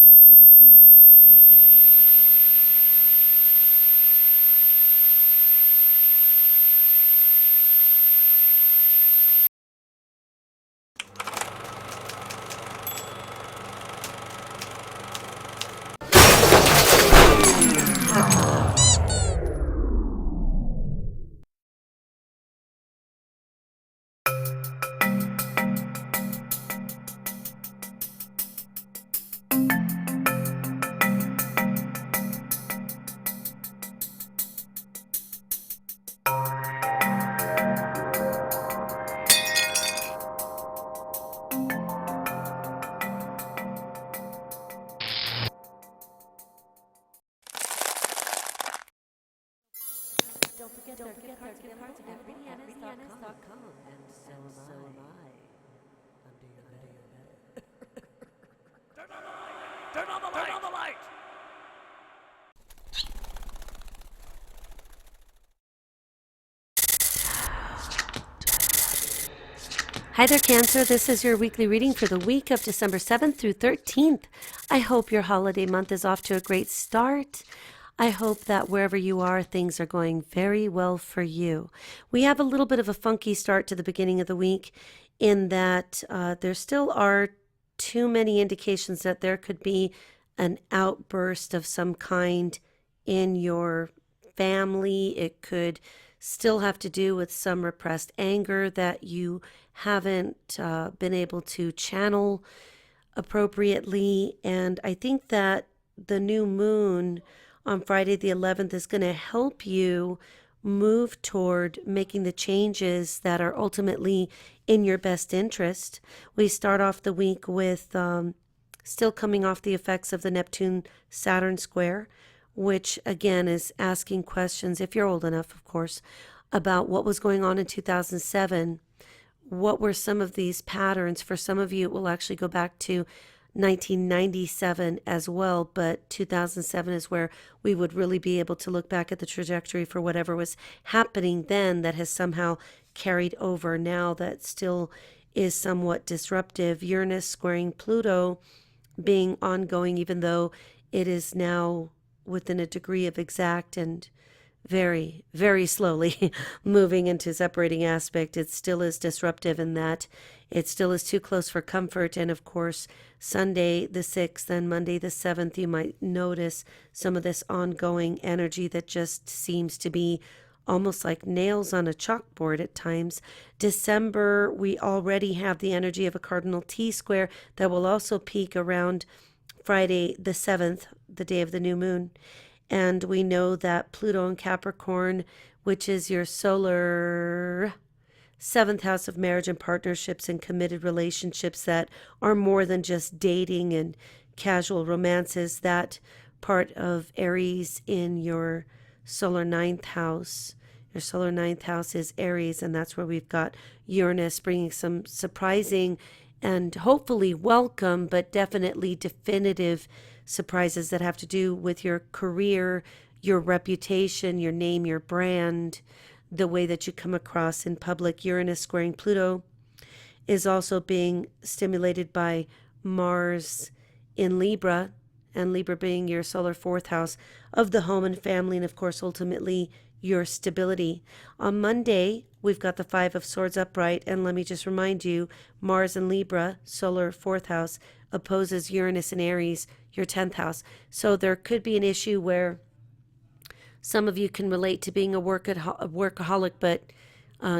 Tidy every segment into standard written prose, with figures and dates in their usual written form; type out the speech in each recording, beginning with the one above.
Don't forget our gift cards available at RitaYanez.com, and so am I. Under your bed. Turn on the light! Turn on the light! Turn on the light! Hi there, Cancer. This is your weekly reading for the week of December 7th through 13th. I hope your holiday month is off to a great start. I hope that wherever you are, things are going very well for you. We have a little bit of a funky start to the beginning of the week in that there still are too many indications that there could be an outburst of some kind in your family. It could still have to do with some repressed anger that you haven't been able to channel appropriately. And I think that the new moon on Friday the 11th is going to help you move toward making the changes that are ultimately in your best interest. We start off the week with still coming off the effects of the Neptune-Saturn square, which again is asking questions, if you're old enough, of course, about what was going on in 2007. What were some of these patterns? For some of you, it will actually go back to 1997 as well, but 2007 is where we would really be able to look back at the trajectory for whatever was happening then that has somehow carried over now, that still is somewhat disruptive. Uranus squaring Pluto being ongoing, even though it is now within a degree of exact and very, very slowly moving into separating aspect. It still is disruptive in that it still is too close for comfort. And of course, Sunday the 6th and Monday the 7th, you might notice some of this ongoing energy that just seems to be almost like nails on a chalkboard at times. December, we already have the energy of a cardinal T-square that will also peak around Friday the 7th, the day of the new moon. And we know that Pluto in Capricorn, which is your solar 7th house of marriage and partnerships and committed relationships that are more than just dating and casual romances, that part of Aries in your solar 9th house. Your solar 9th house is Aries, and that's where we've got Uranus bringing some surprising and hopefully welcome, but definitely definitive surprises that have to do with your career, your reputation, your name, your brand, the way that you come across in public. Uranus squaring Pluto is also being stimulated by Mars in Libra, and Libra being your solar 4th house of the home and family, and of course ultimately your stability. On Monday, we've got the 5 of Swords upright, and let me just remind you, Mars in Libra, solar 4th house, opposes Uranus in Aries, your 10th house. So there could be an issue where some of you can relate to being a workaholic, but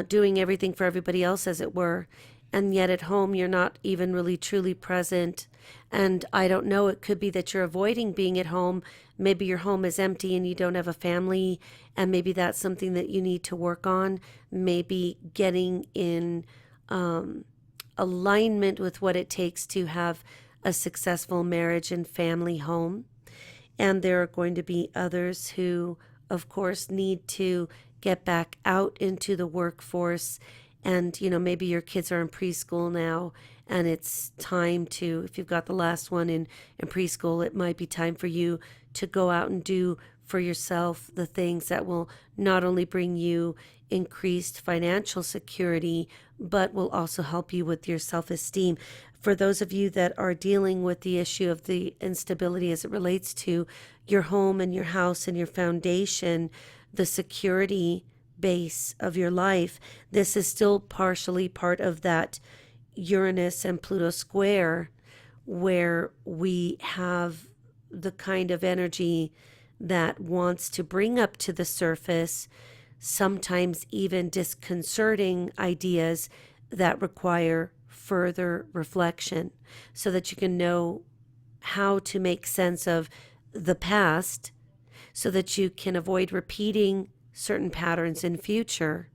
doing everything for everybody else, as it were. And yet at home, you're not even really truly present. And I don't know, it could be that you're avoiding being at home. Maybe your home is empty and you don't have a family. And maybe that's something that you need to work on. Maybe getting in alignment with what it takes to have a successful marriage and family home. And there are going to be others who, of course, need to get back out into the workforce. And, you know, maybe your kids are in preschool now, and it's time to, if you've got the last one in preschool, it might be time for you to go out and do for yourself the things that will not only bring you increased financial security, but will also help you with your self-esteem. For those of you that are dealing with the issue of the instability as it relates to your home and your house and your foundation, the security base of your life, this is still partially part of that Uranus and Pluto square, where we have the kind of energy that wants to bring up to the surface sometimes even disconcerting ideas that require further reflection so that you can know how to make sense of the past so that you can avoid repeating certain patterns in future,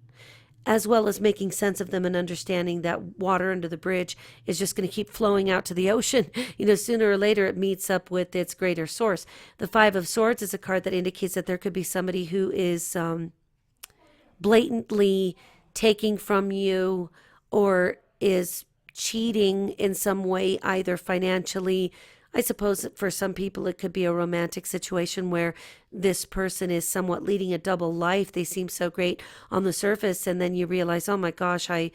as well as making sense of them and understanding that water under the bridge is just going to keep flowing out to the ocean. Sooner or later it meets up with its greater source. The Five of Swords is a card that indicates that there could be somebody who is blatantly taking from you or is cheating in some way, either financially. I suppose for some people it could be a romantic situation where this person is somewhat leading a double life. They seem so great on the surface, and then you realize, oh my gosh, I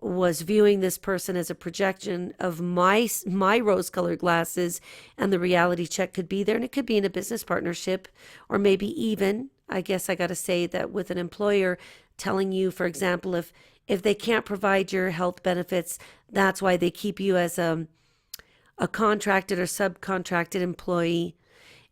was viewing this person as a projection of my rose-colored glasses, and the reality check could be there. And it could be in a business partnership, or maybe even, I guess I got to say that, with an employer telling you, for example, if they can't provide your health benefits, that's why they keep you as a contracted or subcontracted employee.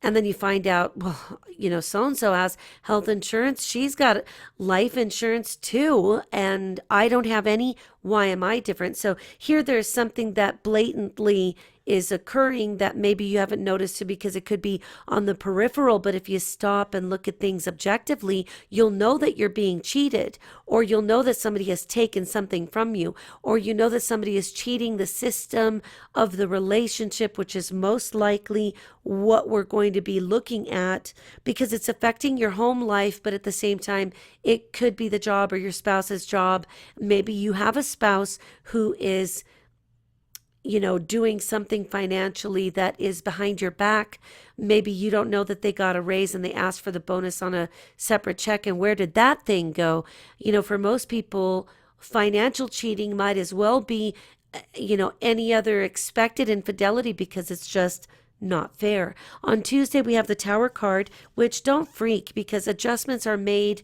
And then you find out, well, so-and-so has health insurance. She's got life insurance too. And I don't have any. Why am I different? So here there's something that blatantly is occurring that maybe you haven't noticed because it could be on the peripheral. But if you stop and look at things objectively, you'll know that you're being cheated, or you'll know that somebody has taken something from you, or that somebody is cheating the system of the relationship, which is most likely what we're going to be looking at, because it's affecting your home life. But at the same time, it could be the job or your spouse's job. Maybe you have a spouse who is doing something financially that is behind your back. Maybe you don't know that they got a raise and they asked for the bonus on a separate check. And where did that thing go? For most people, financial cheating might as well be, any other expected infidelity, because it's just not fair. On Tuesday, we have the Tower card, which, don't freak, because adjustments are made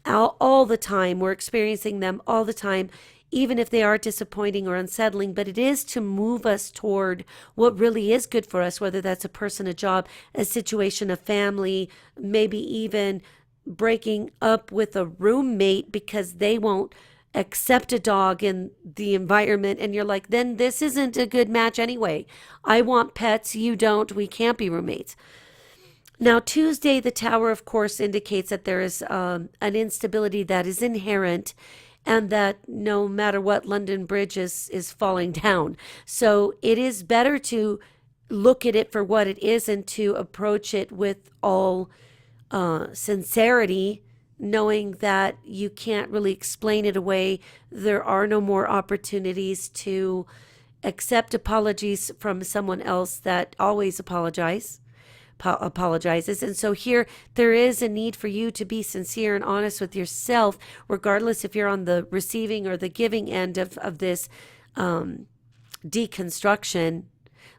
all the time. We're experiencing them all the time, even if they are disappointing or unsettling. But it is to move us toward what really is good for us, whether that's a person, a job, a situation, a family, maybe even breaking up with a roommate because they won't accept a dog in the environment. And you're like, then this isn't a good match anyway. I want pets, you don't, we can't be roommates. Now, Tuesday, the Tower, of course, indicates that there is an instability that is inherent, and that no matter what, London Bridge is falling down. So it is better to look at it for what it is and to approach it with all sincerity, knowing that you can't really explain it away. There are no more opportunities to accept apologies from someone else that always apologizes. And so here there is a need for you to be sincere and honest with yourself, regardless if you're on the receiving or the giving end of this deconstruction,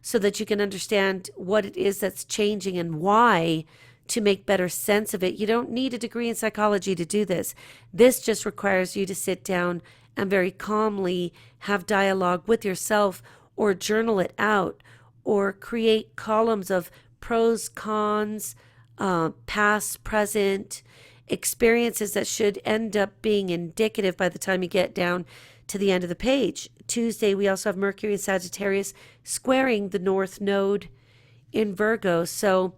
so that you can understand what it is that's changing and why, to make better sense of it. You don't need a degree in psychology to do this. This just requires you to sit down and very calmly have dialogue with yourself, or journal it out, or create columns of pros, cons, past, present, experiences that should end up being indicative by the time you get down to the end of the page. Tuesday, we also have Mercury and Sagittarius squaring the North Node in Virgo. So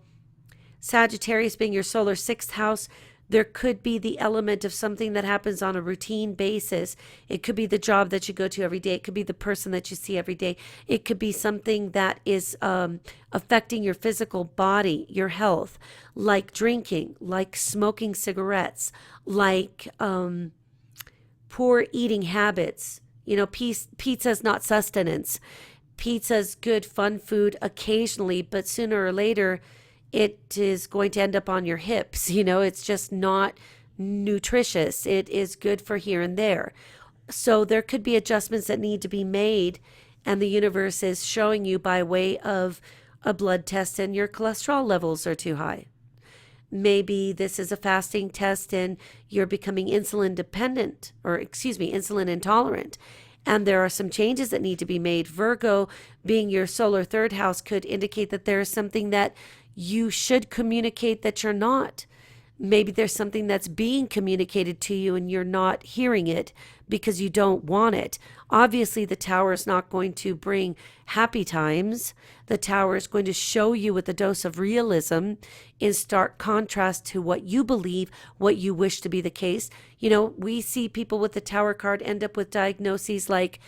Sagittarius being your solar sixth house, there could be the element of something that happens on a routine basis. It could be the job that you go to every day. It could be the person that you see every day. It could be something that is affecting your physical body, your health, like drinking, like smoking cigarettes, like poor eating habits. Pizza's not sustenance. Pizza's good, fun food occasionally, but sooner or later, it is going to end up on your hips. It's just not nutritious. It is good for here and there. So there could be adjustments that need to be made. and the universe is showing you by way of a blood test and your cholesterol levels are too high. Maybe this is a fasting test and you're becoming insulin dependent, or insulin intolerant. And there are some changes that need to be made. Virgo, being your solar third house, could indicate that there is something that you should communicate that you're not. Maybe there's something that's being communicated to you and you're not hearing it because you don't want it. Obviously, the Tower is not going to bring happy times. The Tower is going to show you with a dose of realism in stark contrast to what you believe, what you wish to be the case. You know, we see people with the Tower card end up with diagnoses like,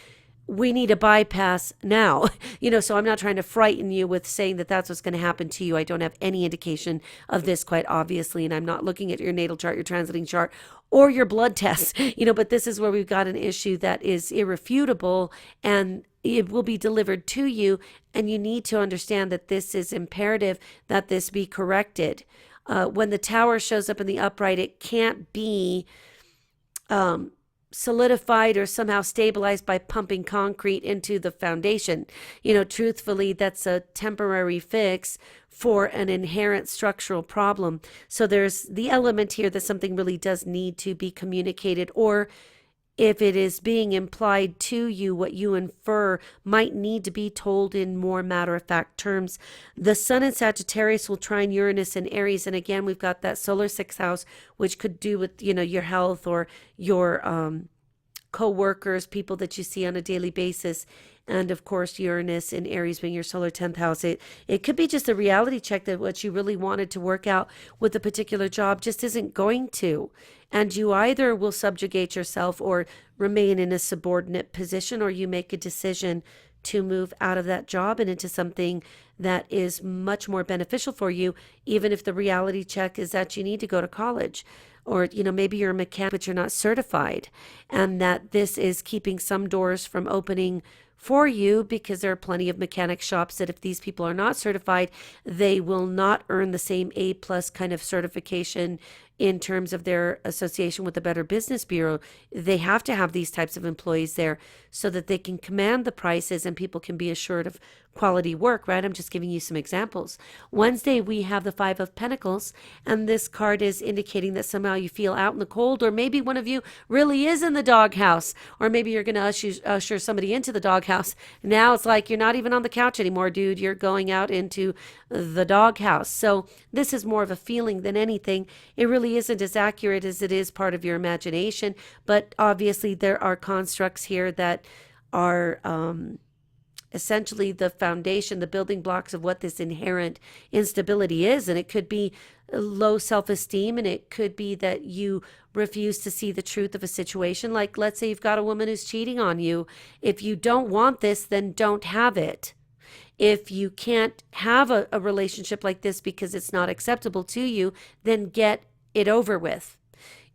we need a bypass now. So I'm not trying to frighten you with saying that that's what's going to happen to you. I don't have any indication of this, quite obviously, and I'm not looking at your natal chart, your transiting chart, or your blood tests, but this is where we've got an issue that is irrefutable and it will be delivered to you, and you need to understand that this is imperative that this be corrected. When the Tower shows up in the upright, it can't be solidified or somehow stabilized by pumping concrete into the foundation. Truthfully, that's a temporary fix for an inherent structural problem. So there's the element here that something really does need to be communicated, or if it is being implied to you, what you infer might need to be told in more matter-of-fact terms. The Sun in Sagittarius will trine Uranus in Aries, and again, we've got that solar sixth house, which could do with, your health or your co-workers, people that you see on a daily basis. And of course, Uranus in Aries being your solar 10th house. It could be just a reality check that what you really wanted to work out with a particular job just isn't going to. And you either will subjugate yourself or remain in a subordinate position, or you make a decision to move out of that job and into something that is much more beneficial for you, even if the reality check is that you need to go to college. Or, maybe you're a mechanic, but you're not certified, and that this is keeping some doors from opening for you, because there are plenty of mechanic shops that if these people are not certified, they will not earn the same A+ kind of certification in terms of their association with the Better Business Bureau. They have to have these types of employees there so that they can command the prices and people can be assured of quality work, right? I'm just giving you some examples. Wednesday, we have the Five of Pentacles, and this card is indicating that somehow you feel out in the cold, or maybe one of you really is in the doghouse, or maybe you're going to usher somebody into the doghouse. Now it's like you're not even on the couch anymore, dude. You're going out into the doghouse. So this is more of a feeling than anything. It really isn't as accurate as it is part of your imagination, but obviously there are constructs here that are essentially the foundation, the building blocks of what this inherent instability is. And it could be low self-esteem, and it could be that you refuse to see the truth of a situation. Like, let's say you've got a woman who's cheating on you. If you don't want this, then don't have it. If you can't have a relationship like this because it's not acceptable to you, then get it over with.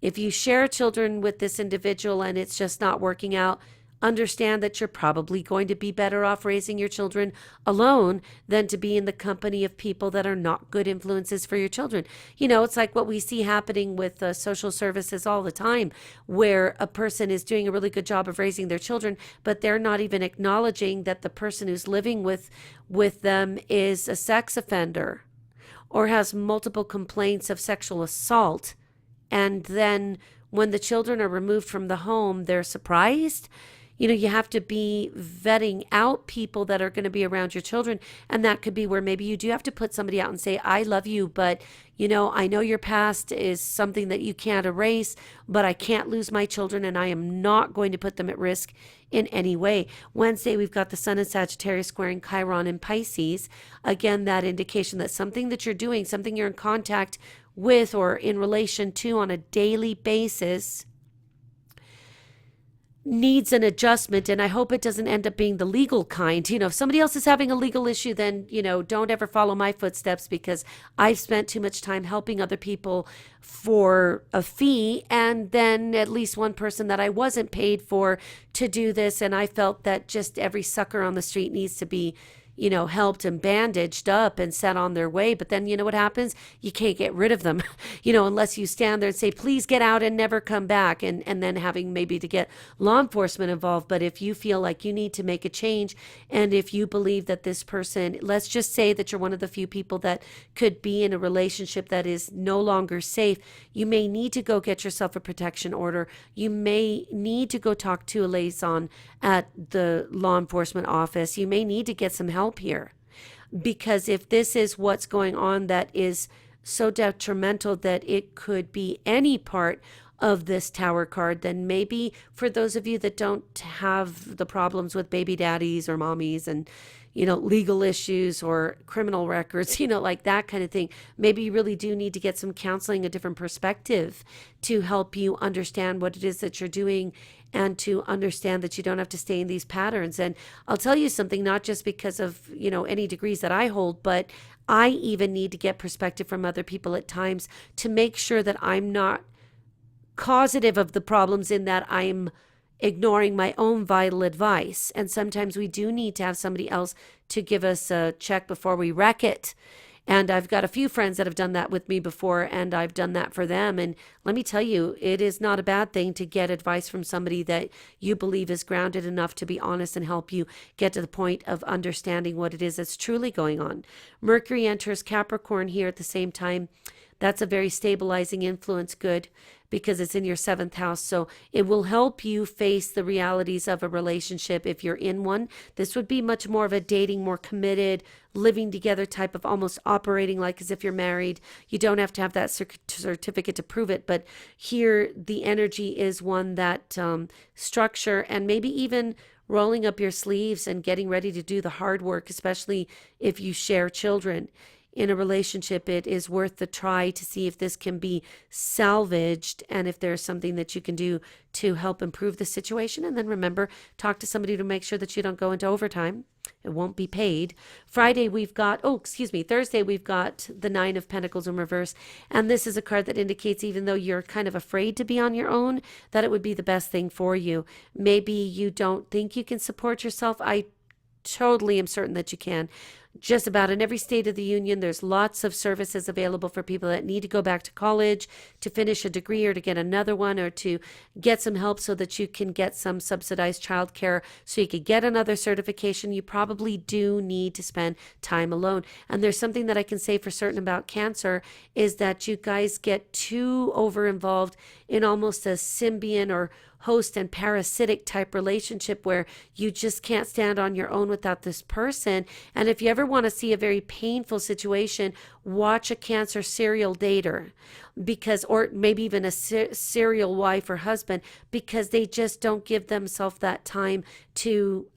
If you share children with this individual and it's just not working out, understand that you're probably going to be better off raising your children alone than to be in the company of people that are not good influences for your children. It's like what we see happening with social services all the time, where a person is doing a really good job of raising their children, but they're not even acknowledging that the person who's living with them is a sex offender or has multiple complaints of sexual assault. And then when the children are removed from the home, they're surprised. You have to be vetting out people that are going to be around your children. And that could be where maybe you do have to put somebody out and say, I love you, but, I know your past is something that you can't erase, but I can't lose my children, and I am not going to put them at risk in any way. Wednesday, we've got the Sun in Sagittarius squaring Chiron in Pisces. Again, that indication that something that you're doing, something you're in contact with or in relation to on a daily basis, needs an adjustment. And I hope it doesn't end up being the legal kind. If somebody else is having a legal issue, then, don't ever follow my footsteps, because I've spent too much time helping other people for a fee, and then at least one person that I wasn't paid for to do this. And I felt that just every sucker on the street needs to be helped and bandaged up and set on their way. But then you know what happens? You can't get rid of them, unless you stand there and say, please get out and never come back. And then having maybe to get law enforcement involved. But if you feel like you need to make a change, and if you believe that this person, let's just say that you're one of the few people that could be in a relationship that is no longer safe, you may need to go get yourself a protection order. You may need to go talk to a liaison at the law enforcement office. You may need to get some help here, because if this is what's going on that is so detrimental that it could be any part of this Tower card, then maybe for those of you that don't have the problems with baby daddies or mommies and legal issues or criminal records, like that kind of thing, maybe you really do need to get some counseling, a different perspective to help you understand what it is that you're doing, and to understand that you don't have to stay in these patterns. And I'll tell you something, not just because of, any degrees that I hold, but I even need to get perspective from other people at times to make sure that I'm not causative of the problems, in that I'm ignoring my own vital advice. And sometimes we do need to have somebody else to give us a check before we wreck it. And I've got a few friends that have done that with me before, and I've done that for them. And let me tell you, it is not a bad thing to get advice from somebody that you believe is grounded enough to be honest and help you get to the point of understanding what it is that's truly going on. Mercury enters Capricorn here at the same time. That's a very stabilizing influence, good, because it's in your 7th house. So it will help you face the realities of a relationship if you're in one. This would be much more of a dating, more committed, living together type of, almost operating like as if you're married. You don't have to have that certificate to prove it. But here the energy is one that structure, and maybe even rolling up your sleeves and getting ready to do the hard work, especially if you share children. In a relationship, it is worth the try to see if this can be salvaged, and if there's something that you can do to help improve the situation. And then remember, talk to somebody to make sure that you don't go into overtime. It won't be paid. Thursday, we've got the 9 of Pentacles in reverse. And this is a card that indicates, even though you're kind of afraid to be on your own, that it would be the best thing for you. Maybe you don't think you can support yourself. I totally am certain that you can. Just about in every state of the union, there's lots of services available for people that need to go back to college to finish a degree, or to get another one, or to get some help so that you can get some subsidized childcare so you could get another certification. You probably do need to spend time alone. And there's something that I can say for certain about Cancer, is that you guys get too over involved in almost a symbiont or host and parasitic type relationship where you just can't stand on your own without this person. And if you ever want to see a very painful situation, watch a Cancer serial dater, or maybe even a serial wife or husband, because they just don't give themselves that time to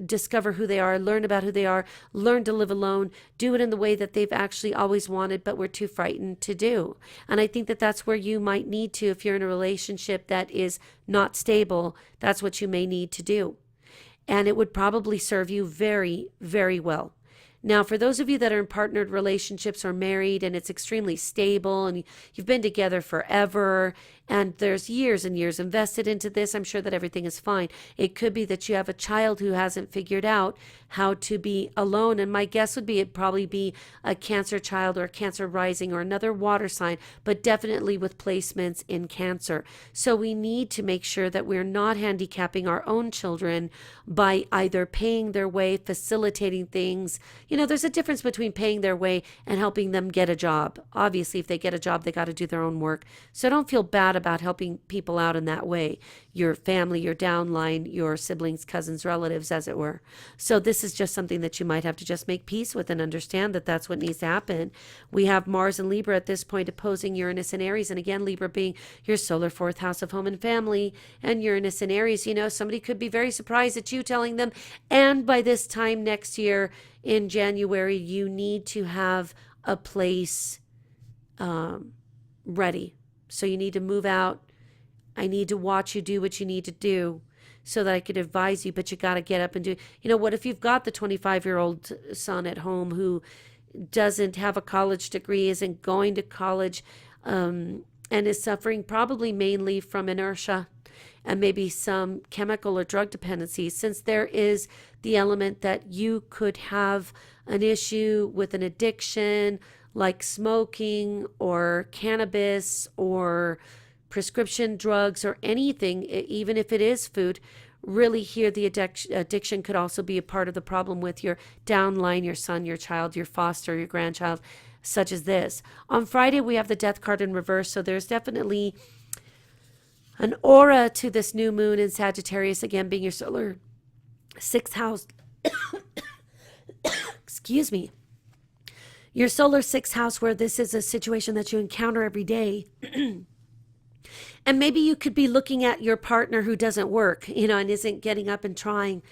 discover who they are, learn about who they are, learn to live alone, do it in the way that they've actually always wanted, but were too frightened to do. And I think that that's where you might need to, if you're in a relationship that is not stable, that's what you may need to do. And it would probably serve you very, very well. Now, for those of you that are in partnered relationships or married, and it's extremely stable, and you've been together forever, and there's years and years invested into this, I'm sure that everything is fine. It could be that you have a child who hasn't figured out how to be alone. And my guess would be it'd probably be a Cancer child or a Cancer rising or another water sign, but definitely with placements in Cancer. So we need to make sure that we're not handicapping our own children by either paying their way, facilitating things. There's a difference between paying their way and helping them get a job. Obviously, if they get a job, they got to do their own work. So don't feel bad about helping people out in that way. Your family, your downline, your siblings, cousins, relatives, as it were. So this is just something that you might have to just make peace with and understand that that's what needs to happen. We have Mars and Libra at this point opposing Uranus and Aries. And again, Libra being your solar 4th house of home and family, and Uranus and Aries, somebody could be very surprised at you telling them. And by this time next year in January, you need to have a place ready. So you need to move out. I need to watch you do what you need to do so that I could advise you, but you got to get up and do. What if you've got the 25-year-old son at home who doesn't have a college degree, isn't going to college, and is suffering probably mainly from inertia and maybe some chemical or drug dependency, since there is the element that you could have an issue with an addiction like smoking or cannabis or prescription drugs or anything, even if it is food. Really here, the addiction could also be a part of the problem with your downline, your son, your child, your foster, your grandchild, such as this. On Friday, we have the death card in reverse, so there's definitely an aura to this new moon in Sagittarius, again being your solar sixth house. Excuse me. Your solar sixth house, where this is a situation that you encounter every day. And maybe you could be looking at your partner who doesn't work, and isn't getting up and trying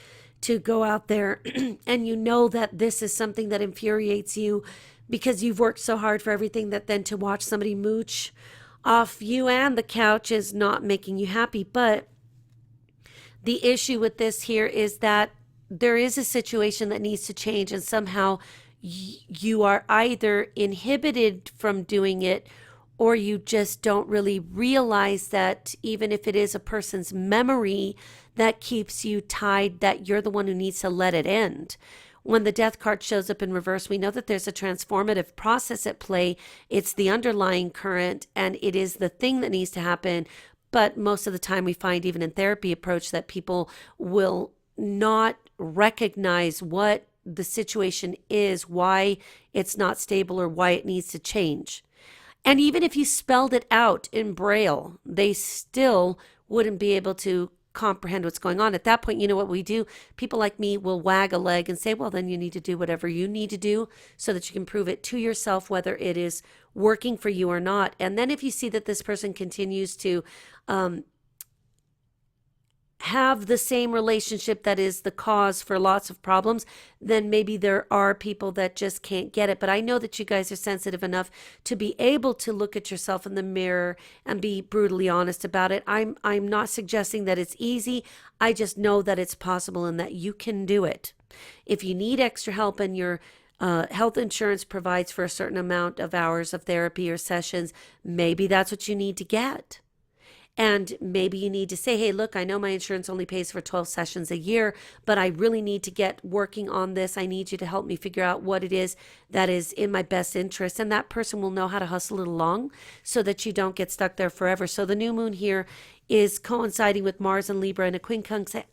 to go out there. And you know that this is something that infuriates you because you've worked so hard for everything, that then to watch somebody mooch off you and the couch is not making you happy. But the issue with this here is that there is a situation that needs to change, and somehow you are either inhibited from doing it, or you just don't really realize that even if it is a person's memory that keeps you tied, that you're the one who needs to let it end. When the death card shows up in reverse, we know that there's a transformative process at play. It's the underlying current, and it is the thing that needs to happen. But most of the time we find, even in therapy approach, that people will not recognize what the situation is, why it's not stable, or why it needs to change. And even if you spelled it out in Braille, they still wouldn't be able to comprehend what's going on. At that point, you know what we do? People like me will wag a leg and say, well, then you need to do whatever you need to do so that you can prove it to yourself whether it is working for you or not. And then if you see that this person continues to have the same relationship that is the cause for lots of problems, then maybe there are people that just can't get it. But I know that you guys are sensitive enough to be able to look at yourself in the mirror and be brutally honest about it. I'm not suggesting that it's easy. I just know that it's possible and that you can do it. If you need extra help and your health insurance provides for a certain amount of hours of therapy or sessions, maybe that's what you need to get. And maybe you need to say, hey, look, I know my insurance only pays for 12 sessions a year, but I really need to get working on this. I need you to help me figure out what it is that is in my best interest. And that person will know how to hustle it along so that you don't get stuck there forever. So the new moon here is coinciding with Mars and Libra in a quincunx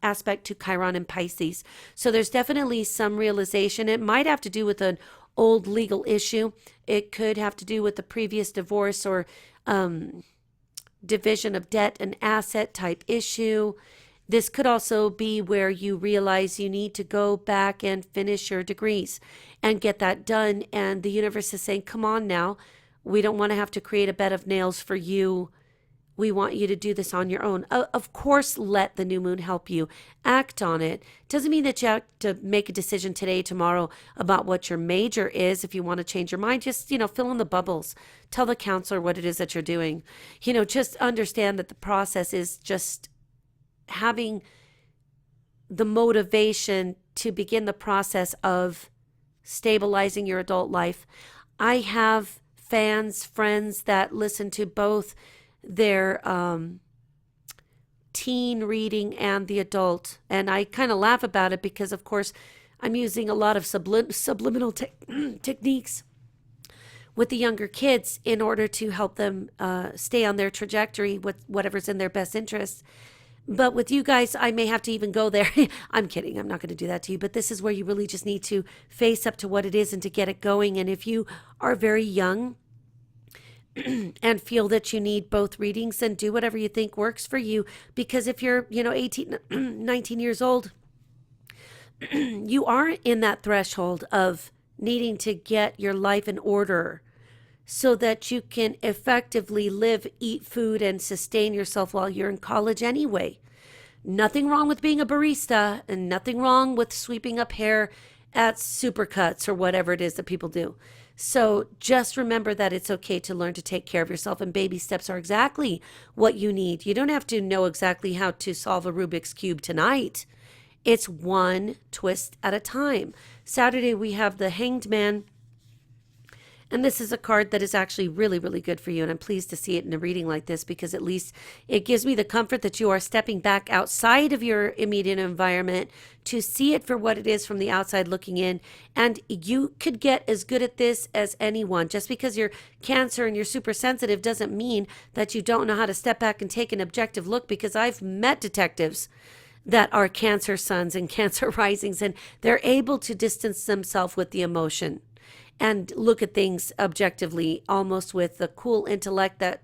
aspect to Chiron and Pisces. So there's definitely some realization. It might have to do with an old legal issue. It could have to do with the previous divorce or division of debt and asset type issue. This could also be where you realize you need to go back and finish your degrees and get that done. And the universe is saying, come on now, we don't want to have to create a bed of nails for you. We want you to do this on your own. Of course, let the new moon help you. Act on it. Doesn't mean that you have to make a decision today, tomorrow about what your major is. If you want to change your mind, just, fill in the bubbles. Tell the counselor what it is that you're doing. Just understand that the process is just having the motivation to begin the process of stabilizing your adult life. I have friends that listen to both their teen reading and the adult, and I kind of laugh about it because, of course, I'm using a lot of subliminal techniques with the younger kids in order to help them stay on their trajectory with whatever's in their best interest. But with you guys, I may have to even go there. I'm kidding. I'm not going to do that to you. But this is where you really just need to face up to what it is and to get it going. And if you are very young and feel that you need both readings, and do whatever you think works for you. Because if you're, 18, 19 years old, you are in that threshold of needing to get your life in order so that you can effectively live, eat food, and sustain yourself while you're in college anyway. Nothing wrong with being a barista, and nothing wrong with sweeping up hair at Supercuts or whatever it is that people do. So just remember that it's okay to learn to take care of yourself, and baby steps are exactly what you need. You don't have to know exactly how to solve a Rubik's Cube tonight. It's one twist at a time. Saturday, we have the Hanged Man And this is a card that is actually really, really good for you. And I'm pleased to see it in a reading like this, because at least it gives me the comfort that you are stepping back outside of your immediate environment to see it for what it is from the outside looking in. And you could get as good at this as anyone. Just because you're Cancer and you're super sensitive doesn't mean that you don't know how to step back and take an objective look, because I've met detectives that are Cancer suns and Cancer risings, and they're able to distance themselves with the emotion and look at things objectively, almost with the cool intellect that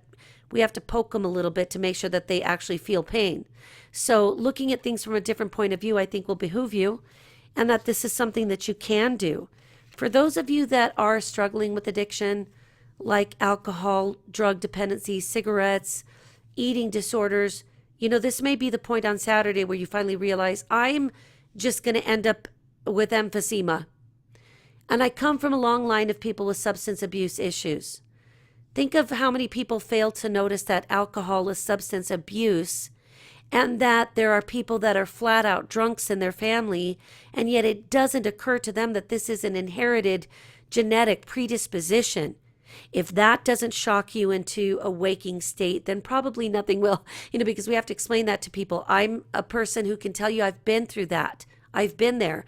we have to poke them a little bit to make sure that they actually feel pain. So looking at things from a different point of view, I think, will behoove you, and that this is something that you can do. For those of you that are struggling with addiction, like alcohol, drug dependency, cigarettes, eating disorders, this may be the point on Saturday where you finally realize, I'm just going to end up with emphysema. And I come from a long line of people with substance abuse issues. Think of how many people fail to notice that alcohol is substance abuse, and that there are people that are flat out drunks in their family, and yet it doesn't occur to them that this is an inherited genetic predisposition. If that doesn't shock you into a waking state, then probably nothing will, because we have to explain that to people. I'm a person who can tell you I've been through that. I've been there.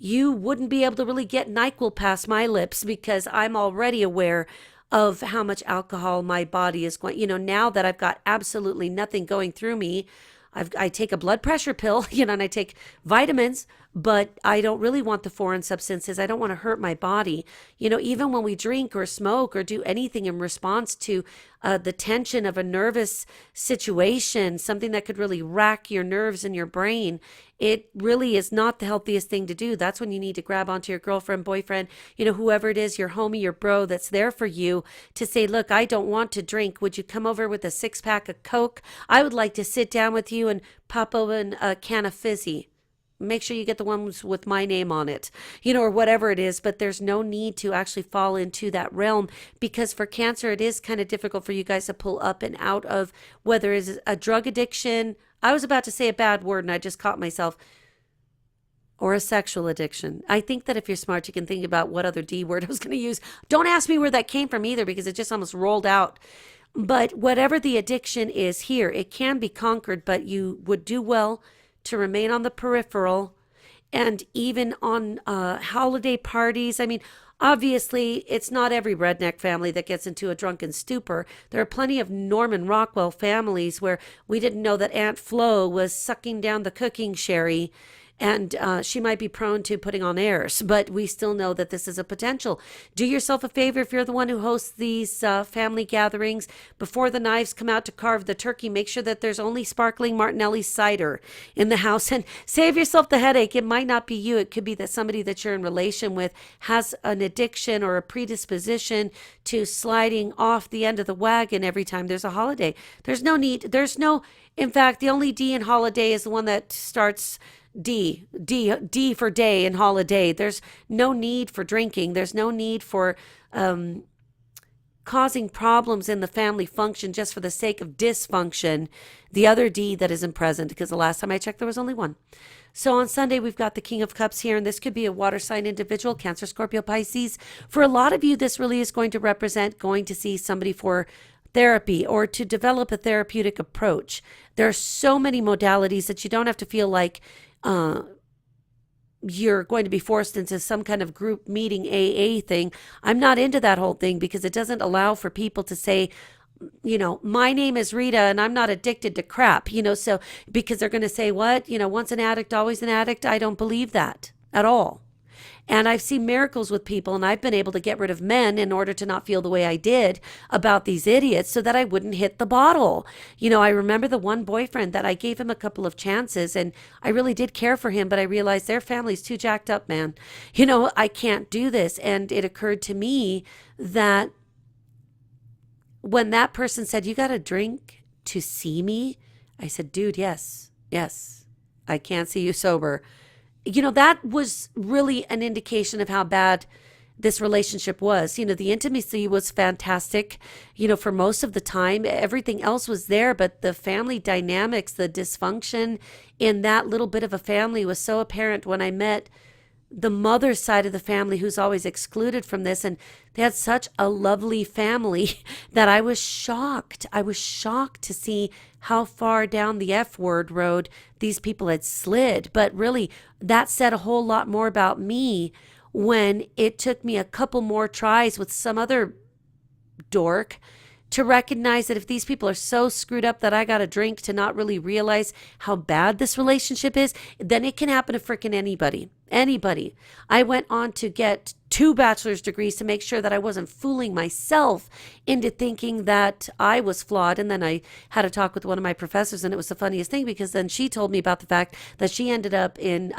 You wouldn't be able to really get NyQuil past my lips, because I'm already aware of how much alcohol my body is going. Now that I've got absolutely nothing going through me, I take a blood pressure pill, and I take vitamins, but I don't really want the foreign substances. I don't want to hurt my body. Even when we drink or smoke or do anything in response to the tension of a nervous situation, something that could really rack your nerves and your brain, it really is not the healthiest thing to do. That's when you need to grab onto your girlfriend, boyfriend, whoever it is, your homie, your bro that's there for you, to say, look, I don't want to drink. Would you come over with a 6-pack of Coke? I would like to sit down with you and pop open a can of fizzy. Make sure you get the ones with my name on it, or whatever it is. But there's no need to actually fall into that realm, because for Cancer, it is kind of difficult for you guys to pull up and out of, whether it's a drug addiction. I was about to say a bad word and I just caught myself. Or a sexual addiction. I think that if you're smart, you can think about what other D word I was going to use. Don't ask me where that came from either, because it just almost rolled out. But whatever the addiction is here, it can be conquered, but you would do well to remain on the peripheral. And even on holiday parties, obviously, it's not every redneck family that gets into a drunken stupor. There are plenty of Norman Rockwell families where we didn't know that Aunt Flo was sucking down the cooking sherry, and she might be prone to putting on airs, but we still know that this is a potential. Do yourself a favor if you're the one who hosts these family gatherings. Before the knives come out to carve the turkey, make sure that there's only sparkling Martinelli cider in the house, and save yourself the headache. It might not be you. It could be that somebody that you're in relation with has an addiction or a predisposition to sliding off the end of the wagon every time there's a holiday. There's no need. In fact, the only D in holiday is the one that starts D for day in holiday. There's no need for drinking. There's no need for causing problems in the family function just for the sake of dysfunction. The other D that isn't present, because the last time I checked, there was only one. So on Sunday, we've got the King of Cups here, and this could be a water sign individual, Cancer, Scorpio, Pisces. For a lot of you, this really is going to represent going to see somebody for therapy or to develop a therapeutic approach. There are so many modalities that you don't have to feel like you're going to be forced into some kind of group meeting AA thing. I'm not into that whole thing, because it doesn't allow for people to say, my name is Rita and I'm not addicted to crap, so because they're going to say, what, once an addict, always an addict. I don't believe that at all. And I've seen miracles with people, and I've been able to get rid of men in order to not feel the way I did about these idiots, so that I wouldn't hit the bottle. I remember the one boyfriend that I gave him a couple of chances, and I really did care for him, but I realized their family's too jacked up, man. I can't do this. And it occurred to me that when that person said, you got to drink to see me, I said, dude, yes, I can't see you sober. That was really an indication of how bad this relationship was. The intimacy was fantastic, for most of the time. Everything else was there, but the family dynamics, the dysfunction in that little bit of a family was so apparent when I met the mother's side of the family who's always excluded from this. And they had such a lovely family that I was shocked. I was shocked to see how far down the F word road these people had slid. But really, that said a whole lot more about me when it took me a couple more tries with some other dork to recognize that if these people are so screwed up that I got a drink to not really realize how bad this relationship is, then it can happen to freaking anybody. Anybody. I went on to get 2 bachelor's degrees to make sure that I wasn't fooling myself into thinking that I was flawed. And then I had a talk with one of my professors, and it was the funniest thing because then she told me about the fact that she ended up in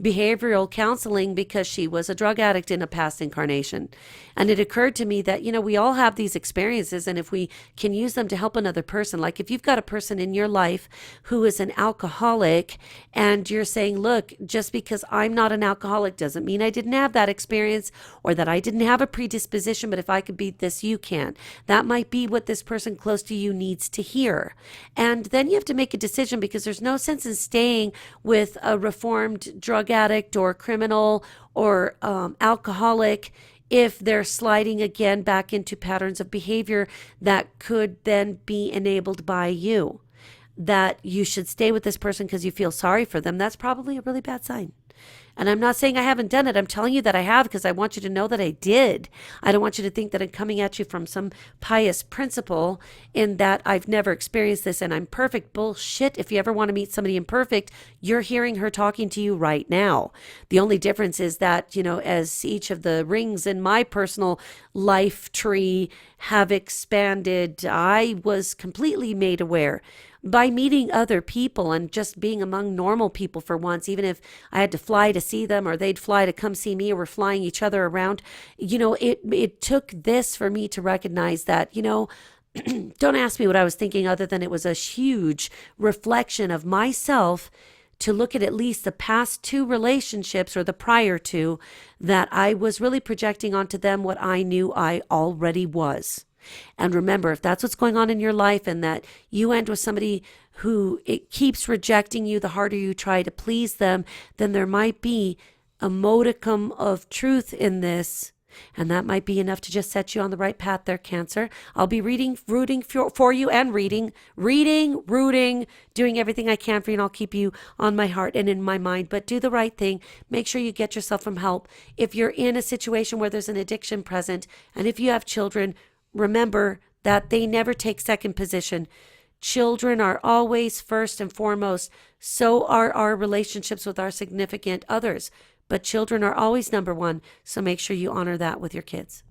behavioral counseling because she was a drug addict in a past incarnation. And it occurred to me that, we all have these experiences, and if we can use them to help another person, like if you've got a person in your life who is an alcoholic and you're saying, look, just because I'm not an alcoholic doesn't mean I didn't have that experience or that I didn't have a predisposition, but if I could beat this, you can. That might be what this person close to you needs to hear. And then you have to make a decision, because there's no sense in staying with a reformed drug addict or criminal or alcoholic if they're sliding again back into patterns of behavior that could then be enabled by you. That you should stay with this person because you feel sorry for them, that's probably a really bad sign. And I'm not saying I haven't done it. I'm telling you that I have, because I want you to know that I did. I don't want you to think that I'm coming at you from some pious principle in that I've never experienced this and I'm perfect. Bullshit. If you ever want to meet somebody imperfect, you're hearing her talking to you right now. The only difference is that, as each of the rings in my personal life tree have expanded, I was completely made aware by meeting other people and just being among normal people for once, even if I had to fly to see them or they'd fly to come see me, or we're flying each other around. It took this for me to recognize that, don't ask me what I was thinking, other than it was a huge reflection of myself to look at least the past 2 relationships, or the prior 2, that I was really projecting onto them what I knew I already was. And remember, if that's what's going on in your life, and that you end with somebody who it keeps rejecting you the harder you try to please them, then there might be a modicum of truth in this. And that might be enough to just set you on the right path there, Cancer. I'll be rooting for you, and rooting, doing everything I can for you, and I'll keep you on my heart and in my mind. But do the right thing. Make sure you get yourself some help. If you're in a situation where there's an addiction present, and if you have children, remember that they never take second position. Children are always first and foremost. So are our relationships with our significant others. But children are always number one. So make sure you honor that with your kids.